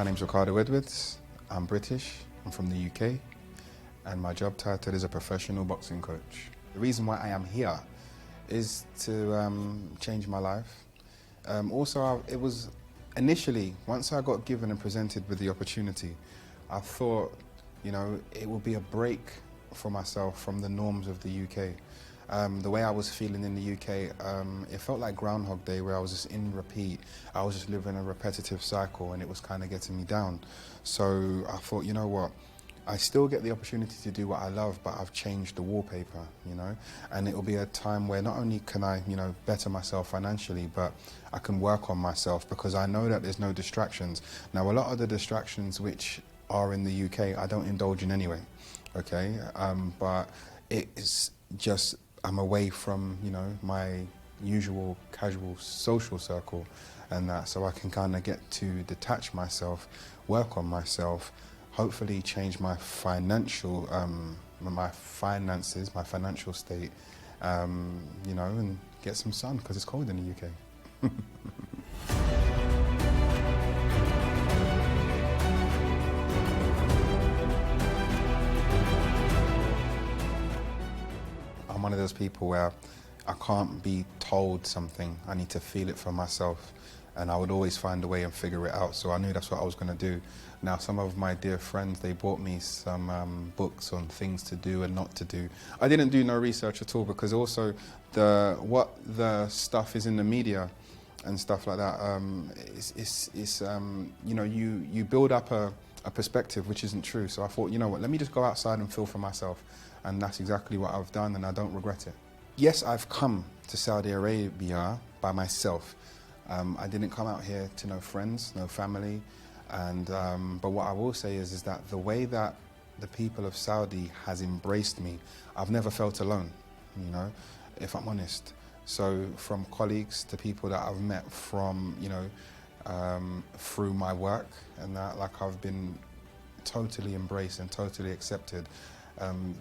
My name's Ricardo Edwards. I'm British. I'm from the UK. And my job title is a professional boxing coach. The reason why I am here is to change my life. It was initially, once I got given and presented with the opportunity, I thought, it would be a break for myself from the norms of the UK. The way I was feeling in the UK, it felt like Groundhog Day, where I was just in repeat. I was just living a repetitive cycle, and it was kind of getting me down. So I thought, you know what? I still get the opportunity to do what I love, but I've changed the wallpaper, and it will be a time where not only can I, better myself financially, but I can work on myself, because I know that there's no distractions. Now, a lot of the distractions which are in the UK, I don't indulge in anyway, okay? But it's just, I'm away from, my usual casual social circle and that, so I can kind of get to detach myself, work on myself, hopefully change my financial, my finances, my financial state, and get some sun, because it's cold in the UK. I'm one of those people where I can't be told something. I need to feel it for myself, and I would always find a way and figure it out. So I knew that's what I was going to do. Now, some of my dear friends, they bought me some books on things to do and not to do. I didn't do no research at all, because also what the stuff is in the media and stuff like that, you build up a perspective which isn't true. So I thought, you know what, let me just go outside and feel for myself. And that's exactly what I've done, and I don't regret it. Yes, I've come to Saudi Arabia by myself. I didn't come out here to no friends, no family. And but what I will say is that the way that the people of Saudi has embraced me, I've never felt alone, if I'm honest. So from colleagues to people that I've met from, through my work and that, like, I've been totally embraced and totally accepted.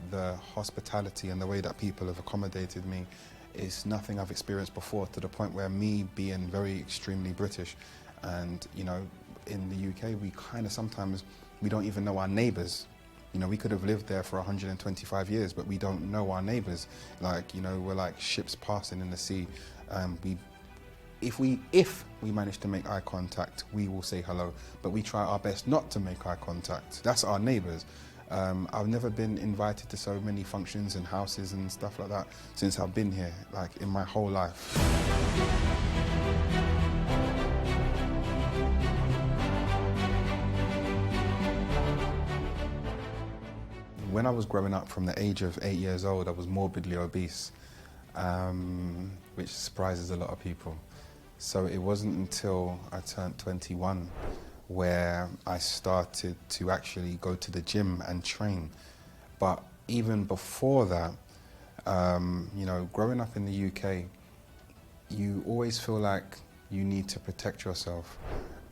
The hospitality and the way that people have accommodated me is nothing I've experienced before, to the point where me being very extremely British, and in the UK we kind of sometimes, we don't even know our neighbours. We could have lived there for 125 years, but we don't know our neighbours. Like, we're like ships passing in the sea. If we manage to make eye contact, we will say hello, but we try our best not to make eye contact. That's our neighbours. I've never been invited to so many functions and houses and stuff like that since I've been here, like, in my whole life. When I was growing up, from the age of 8 years old, I was morbidly obese, which surprises a lot of people. So it wasn't until I turned 21 where I started to actually go to the gym and train. But even before that, growing up in the UK, you always feel like you need to protect yourself,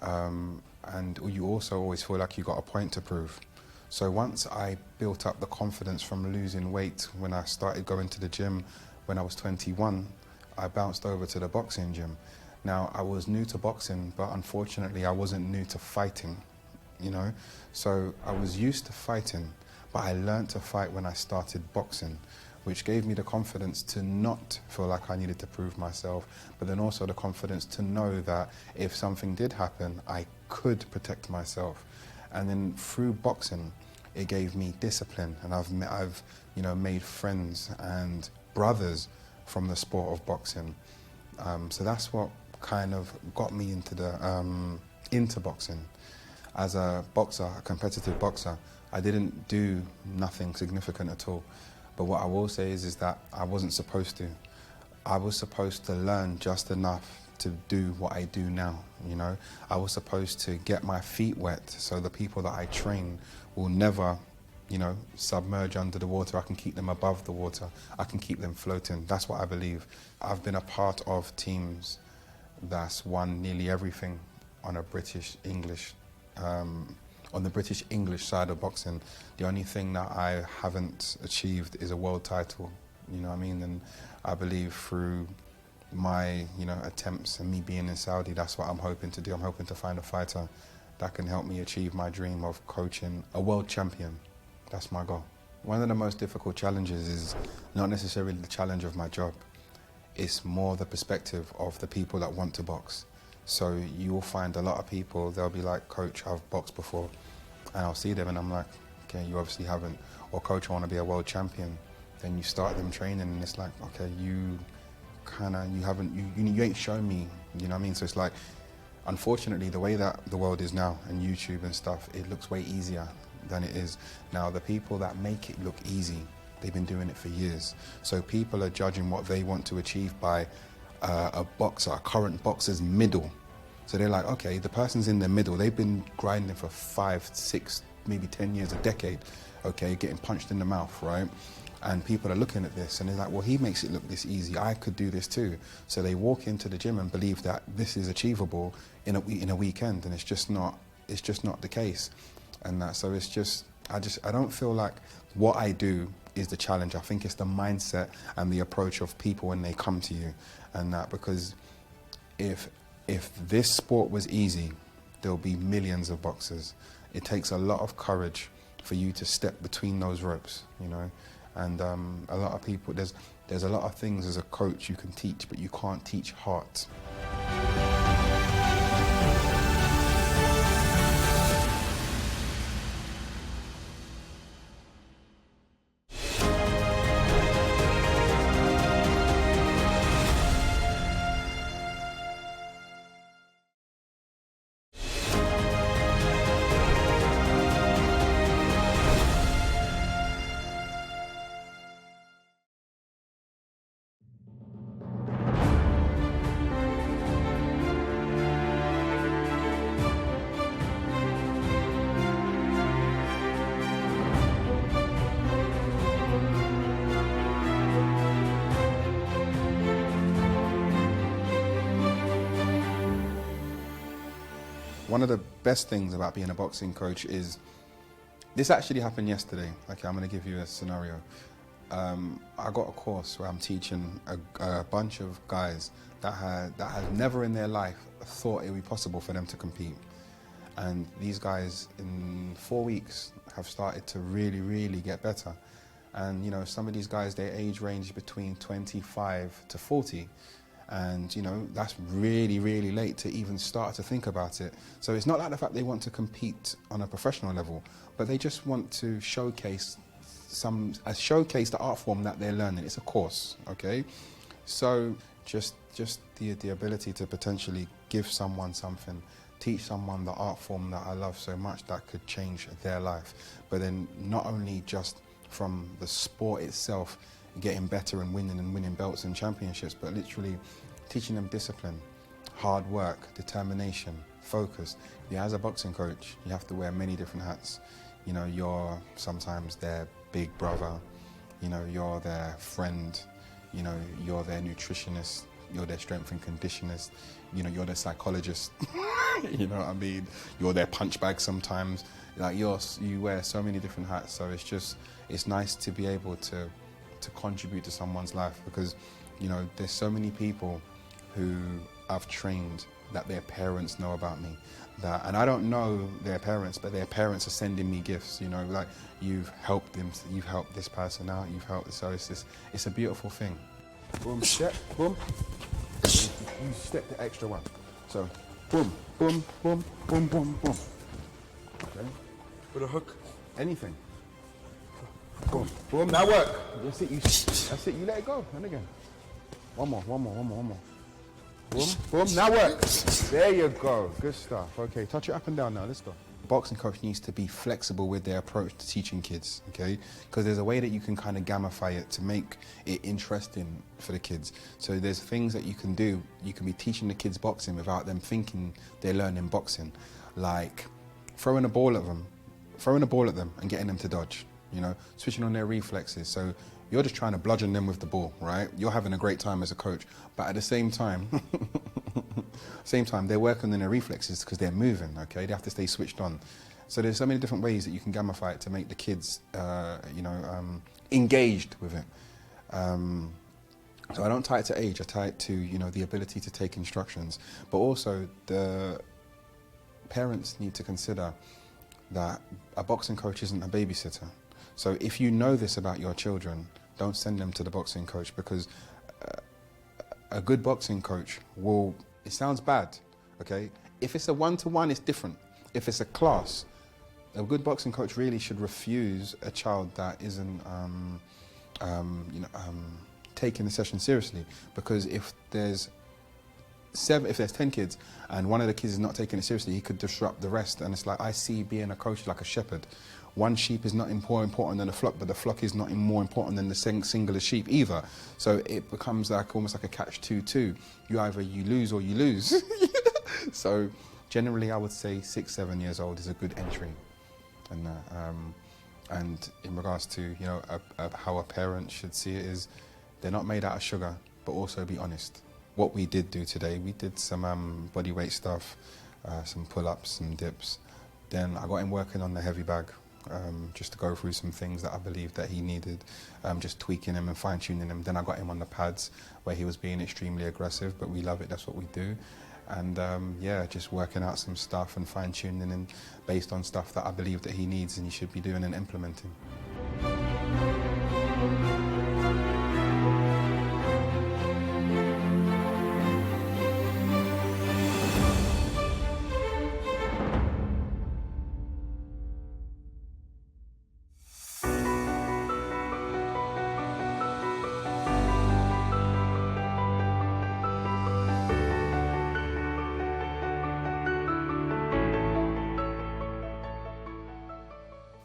and you also always feel like you got a point to prove. So once I built up the confidence from losing weight, when I started going to the gym when I was 21, I bounced over to the boxing gym. Now, I was new to boxing, but unfortunately I wasn't new to fighting, So I was used to fighting, but I learned to fight when I started boxing, which gave me the confidence to not feel like I needed to prove myself, but then also the confidence to know that if something did happen, I could protect myself. And then through boxing, it gave me discipline, and I've made friends and brothers from the sport of boxing. So that's what kind of got me into boxing. As a boxer, a competitive boxer, I didn't do nothing significant at all. But what I will say is that I wasn't supposed to. I was supposed to learn just enough to do what I do now, I was supposed to get my feet wet, so the people that I train will never, submerge under the water. I can keep them above the water. I can keep them floating. That's what I believe. I've been a part of teams that's won nearly everything on a British English, on the British English side of boxing. The only thing that I haven't achieved is a world title, And I believe through my, attempts and me being in Saudi, that's what I'm hoping to do. I'm hoping to find a fighter that can help me achieve my dream of coaching a world champion. That's my goal. One of the most difficult challenges is not necessarily the challenge of my job. It's more the perspective of the people that want to box. So you will find a lot of people, they'll be like, coach, I've boxed before. And I'll see them and I'm like, okay, you obviously haven't. Or coach, I want to be a world champion. Then you start them training and it's like, okay, you ain't shown me, you know what I mean? So it's like, unfortunately, the way that the world is now and YouTube and stuff, it looks way easier than it is. Now, the people that make it look easy, they've been doing it for years. So people are judging what they want to achieve by a boxer, a current boxer's middle. So they're like, okay, the person's in the middle. They've been grinding for 5, 6, maybe 10 years, a decade, okay, getting punched in the mouth, right? And people are looking at this and they're like, well, he makes it look this easy. I could do this too. So they walk into the gym and believe that this is achievable in a weekend, and it's just not the case. And so it's just, I don't feel like what I do is the challenge. I think it's the mindset and the approach of people when they come to you, and that, because if this sport was easy, there'll be millions of boxers. It takes a lot of courage for you to step between those ropes, you know. And a lot of people, there's a lot of things as a coach you can teach, but you can't teach heart. One of the best things about being a boxing coach is, this actually happened yesterday. Okay, I'm going to give you a scenario. I got a course where I'm teaching a bunch of guys that have never in their life thought it would be possible for them to compete. And these guys in 4 weeks have started to really, really get better. And you know, some of these guys, their age range between 25 to 40. And you know, that's really, really late to even start to think about it. So it's not like the fact they want to compete on a professional level, but they just want to showcase the art form that they're learning. It's a course, okay? So just the ability to potentially give someone something, teach someone the art form that I love so much that could change their life. But then not only just from the sport itself, getting better and winning belts and championships, but literally teaching them discipline, hard work, determination, focus. Yeah, as a boxing coach, you have to wear many different hats. You know, you're sometimes their big brother, you know, you're their friend, you know, you're their nutritionist, you're their strength and conditionist, you know, you're their psychologist, you know what I mean? You're their punch bag sometimes. Like you wear so many different hats, so it's nice to be able to contribute to someone's life, because you know, there's so many people who I've trained that their parents know about me, and I don't know their parents, but their parents are sending me gifts, you know, like, you've helped them, you've helped this person out, you've helped, so it's a beautiful thing. Boom, step, boom, you step the extra one, so boom, boom, boom, boom, boom, boom, okay, with a hook, anything. Boom, boom, now work. That's it, you let it go, and again. One more. Boom, boom, now work. There you go, good stuff. Okay, touch it up and down now, let's go. The boxing coach needs to be flexible with their approach to teaching kids, okay? Because there's a way that you can kind of gamify it to make it interesting for the kids. So there's things that you can do. You can be teaching the kids boxing without them thinking they're learning boxing. Like throwing a ball at them and getting them to dodge. You know, switching on their reflexes. So you're just trying to bludgeon them with the ball, right? You're having a great time as a coach, but at the same time, they're working on their reflexes because they're moving, okay? They have to stay switched on. So there's so many different ways that you can gamify it to make the kids, engaged with it. So I don't tie it to age, I tie it to, you know, the ability to take instructions, but also parents need to consider that a boxing coach isn't a babysitter. So if you know this about your children, don't send them to the boxing coach, because a good boxing coach will, it sounds bad, okay? If it's a one-to-one, it's different. If it's a class, a good boxing coach really should refuse a child that isn't taking the session seriously. Because if there's 10 kids and one of the kids is not taking it seriously, he could disrupt the rest. And it's like, I see being a coach like a shepherd. One sheep is not more important than the flock, but the flock is not more important than the singular sheep either. So it becomes like almost like a catch-22. You lose or you lose. So generally I would say 6, 7 years old is a good entry. And in regards to, you know, how a parent should see it is, they're not made out of sugar, but also be honest. What we did do today, we did some body weight stuff, some pull-ups, some dips. Then I got him working on the heavy bag, just to go through some things that I believed that he needed, just tweaking him and fine-tuning him. Then I got him on the pads where he was being extremely aggressive, but we love it, that's what we do. And yeah, just working out some stuff and fine-tuning him based on stuff that I believe that he needs and he should be doing and implementing.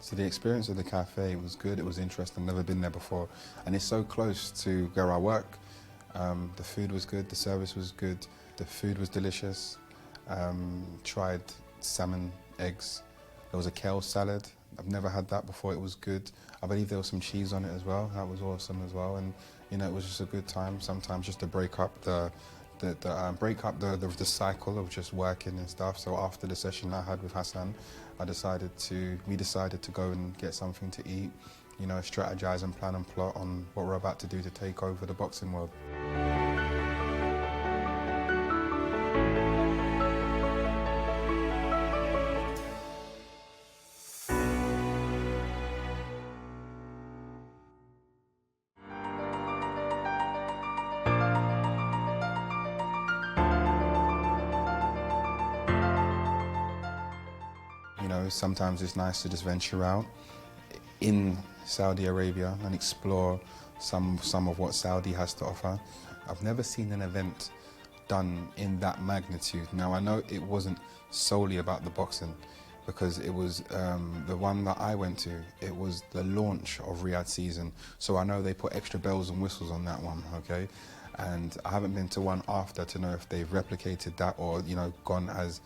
So the experience of the cafe was good, it was interesting, never been there before. And it's so close to where I work. The food was good, the service was good, the food was delicious. Tried salmon, eggs. There was a kale salad. I've never had that before, it was good. I believe there was some cheese on it as well, that was awesome as well. And you know, it was just a good time, sometimes just to break up the cycle of just working and stuff. So after the session I had with Hassan, we decided to go and get something to eat, you know, strategize and plan and plot on what we're about to do to take over the boxing world. You know, sometimes it's nice to just venture out in Saudi Arabia and explore some of what Saudi has to offer. I've never seen an event done in that magnitude. Now I know it wasn't solely about the boxing, because it was the one that I went to, it was the launch of Riyadh season. So I know they put extra bells and whistles on that one, okay? And I haven't been to one after to know if they've replicated that or, you know, gone as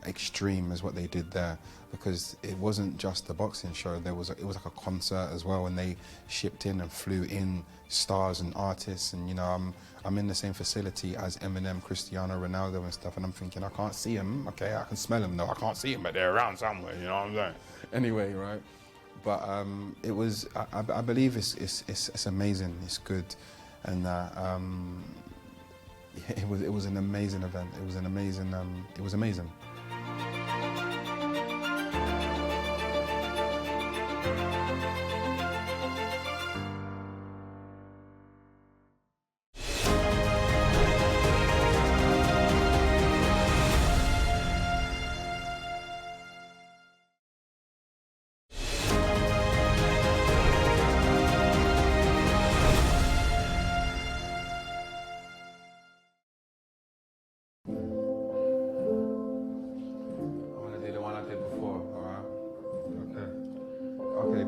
extreme as what they did there, because it wasn't just the boxing show. It was like a concert as well, and they shipped in and flew in stars and artists. And you know, I'm in the same facility as Eminem, Cristiano Ronaldo and stuff, and I'm thinking, I can't see them. Okay, I can smell them though. I can't see them, but they're around somewhere. You know what I'm saying? Anyway, right? But it was. I believe it's amazing. It's good, and it was an amazing event. It was amazing.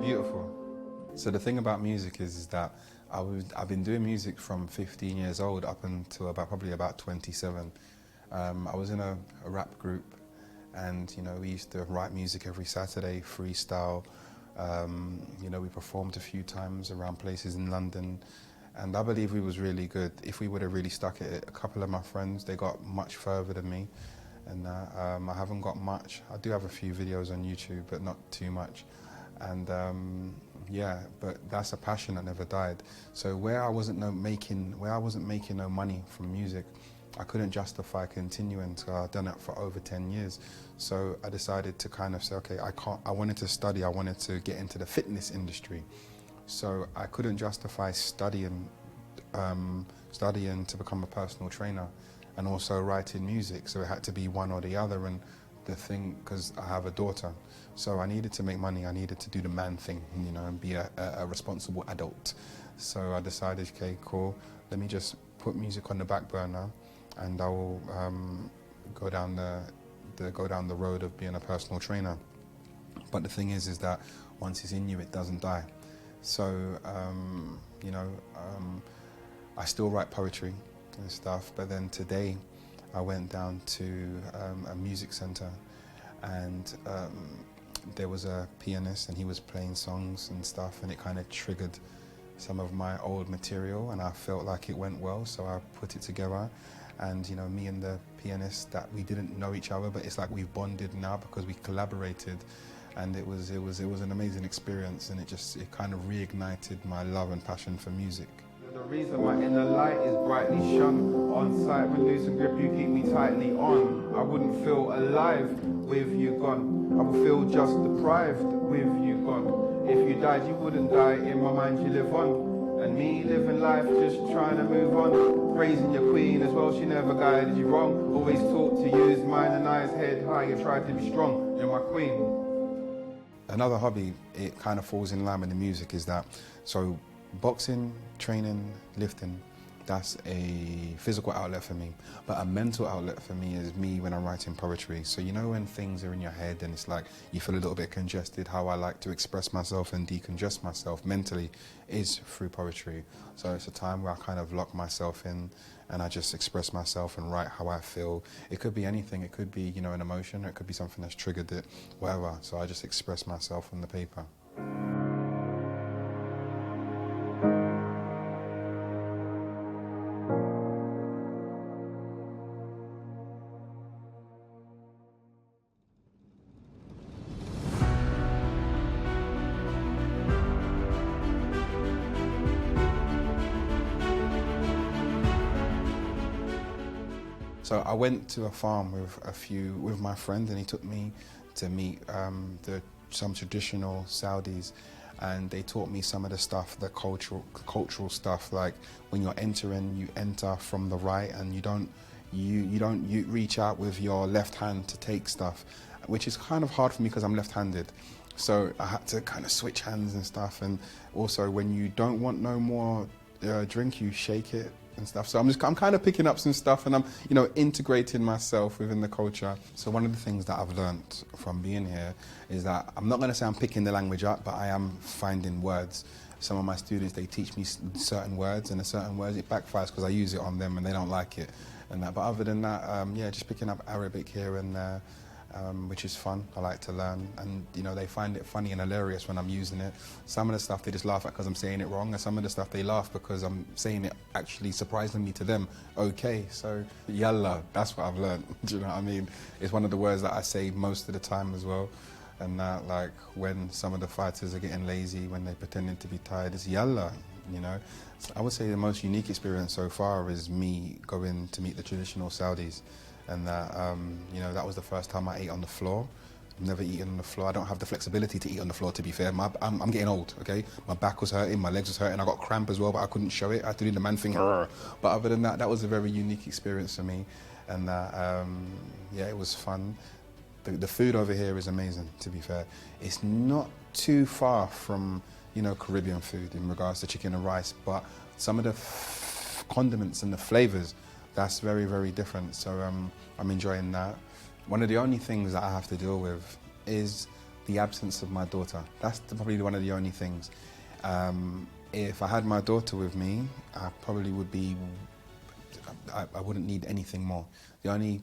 Beautiful. So the thing about music is that I've been doing music from 15 years old up until probably about 27. I was in a rap group, and you know, we used to write music every Saturday, freestyle. You know, we performed a few times around places in London, and I believe we was really good. If we would have really stuck at it, a couple of my friends, they got much further than me, and I haven't got much. I do have a few videos on YouTube, but not too much. And yeah, but that's a passion that never died. So where I wasn't making no money from music, I couldn't justify continuing, so I'd done it for over 10 years. So I decided to kind of say, okay, I wanted to study, I wanted to get into the fitness industry. So I couldn't justify studying to become a personal trainer and also writing music. So it had to be one or the other. And the thing, because I have a daughter, so I needed to make money, I needed to do the man thing, you know, and be a responsible adult. So I decided, okay, cool, let me just put music on the back burner and I will go down the road of being a personal trainer. But the thing is that once it's in you, it doesn't die. So, I still write poetry and stuff, but then today I went down to a music center and there was a pianist and he was playing songs and stuff, and it kind of triggered some of my old material and I felt like it went well, so I put it together. And you know, me and the pianist, that we didn't know each other, but it's like we've bonded now because we collaborated, and it was an amazing experience, and it kind of reignited my love and passion for music. The reason my inner light is brightly shone. On sight with loosened grip, you keep me tightly on. I wouldn't feel alive with you gone. I would feel just deprived with you gone. If you died, you wouldn't die. In my mind, you live on. And me living life, just trying to move on. Praising your queen as well, she never guided you wrong. Always taught to use mine and eyes head high. You tried to be strong, you're my queen. Another hobby, it kind of falls in line with the music, is that, so boxing, training, lifting, that's a physical outlet for me. But a mental outlet for me is me when I'm writing poetry. So you know when things are in your head and it's like you feel a little bit congested, how I like to express myself and decongest myself mentally is through poetry. So it's a time where I kind of lock myself in and I just express myself and write how I feel. It could be anything, it could be, you know, an emotion, or it could be something that's triggered it, whatever. So I just express myself on the paper. So I went to a farm with my friend, and he took me to meet some traditional Saudis, and they taught me some of the stuff, the cultural stuff, like when you're entering, you enter from the right, and you reach out with your left hand to take stuff, which is kind of hard for me because I'm left-handed. So I had to kind of switch hands and stuff, and also when you don't want no more drink, you shake it and stuff. So I'm kind of picking up some stuff, and I'm, you know, integrating myself within the culture. So one of the things that I've learned from being here is that I'm not going to say I'm picking the language up, but I am finding words. Some of my students, they teach me certain words, and the certain words, it backfires because I use it on them and they don't like it and that. But other than that, yeah, just picking up Arabic here and there, which is fun. I like to learn, and you know, they find it funny and hilarious when I'm using it. Some of the stuff they just laugh at because I'm saying it wrong, and some of the stuff they laugh because I'm saying it actually surprisingly to them okay. So yalla, that's what I've learned. Do you know what I mean? It's one of the words that I say most of the time as well. And that, like when some of the fighters are getting lazy, when they're pretending to be tired, it's yalla, you know. So I would say the most unique experience so far is me going to meet the traditional Saudis. And that, you know, that was the first time I ate on the floor. I've never eaten on the floor. I don't have the flexibility to eat on the floor, to be fair. I'm getting old, okay? My back was hurting, my legs was hurting, I got cramp as well, but I couldn't show it. I had to do the man thing. But other than that, that was a very unique experience for me. And that, yeah, it was fun. The food over here is amazing, to be fair. It's not too far from, you know, Caribbean food in regards to chicken and rice, but some of the condiments and the flavors, that's very, very different. So I'm enjoying that. One of the only things that I have to deal with is the absence of my daughter. That's probably one of the only things. If I had my daughter with me, I probably would be, I wouldn't need anything more. The only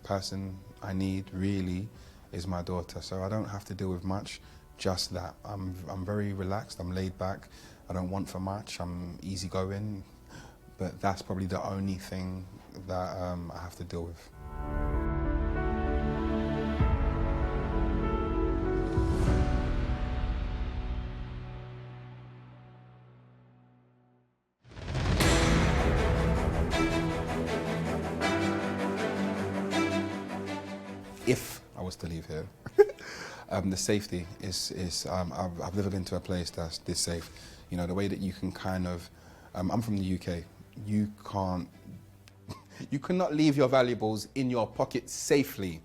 person I need really is my daughter. So I don't have to deal with much, just that. I'm very relaxed, I'm laid back. I don't want for much, I'm easygoing. But that's probably the only thing that I have to deal with. if I was to leave here. The safety is I've never been to a place that's this safe. You know, the way that you can kind of, I'm from the UK, you cannot leave your valuables in your pocket safely,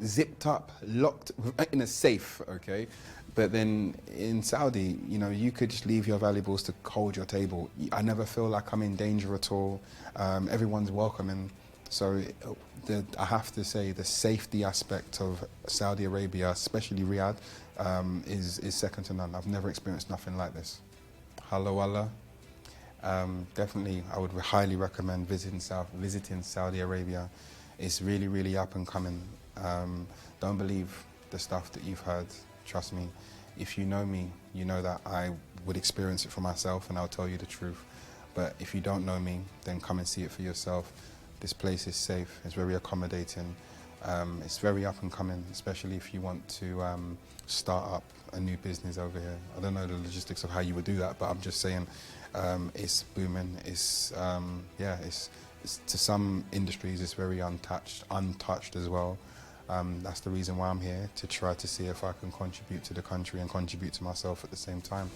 zipped up, locked in a safe, okay? But then in Saudi, you know, you could just leave your valuables to hold your table. I never feel like I'm in danger at all. Everyone's welcoming. So I have to say the safety aspect of Saudi Arabia, especially Riyadh, is second to none. I've never experienced nothing like this. Hello, Allah. Definitely, I would highly recommend visiting Saudi Arabia. It's really, really up and coming. Don't believe the stuff that you've heard. Trust me. If you know me, you know that I would experience it for myself, and I'll tell you the truth. But if you don't know me, then come and see it for yourself. This place is safe. It's very accommodating. It's very up and coming, especially if you want to start up a new business over here. I don't know the logistics of how you would do that, but I'm just saying it's booming. It's to some industries it's very untouched as well. That's the reason why I'm here, to try to see if I can contribute to the country and contribute to myself at the same time.